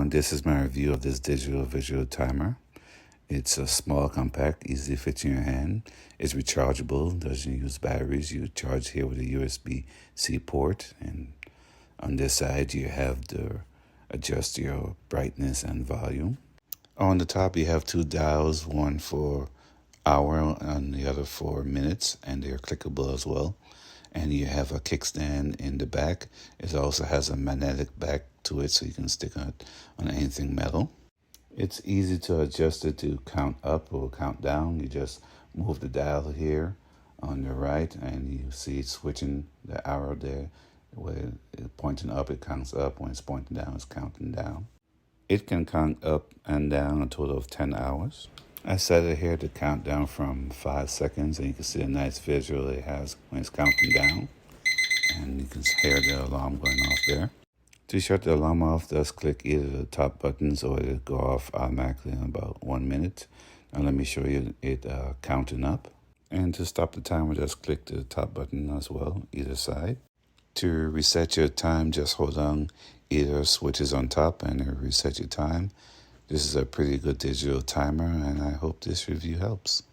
everyone, this is my review of this digital visual timer. It's a small, compact, easy to fit in your hand. It's rechargeable, doesn't use batteries. You charge here with a USB-C port, and on this side you have to adjust your brightness and volume. On the top you have two dials, one for hour and the other for minutes, and they're clickable as well. And you have a kickstand in the back. It also has a magnetic back to it, so you can stick it on anything metal. It's easy to adjust it to count up or count down. You just move the dial here on the right, and you see it switching the arrow there. When it's pointing up, it counts up. When it's pointing down, it's counting down. It can count up and down a total of 10 hours. I set it here to count down from 5 seconds, and you can see a nice visual it has when it's counting down. And you can hear the alarm going off there. To shut the alarm off, just click either the top buttons or it'll go off automatically in about 1 minute. Now let me show you it counting up. And to stop the timer, just click the top button as well, either side. To reset your time, just hold on either switches on top and it'll reset your time. This is a pretty good digital timer, and I hope this review helps.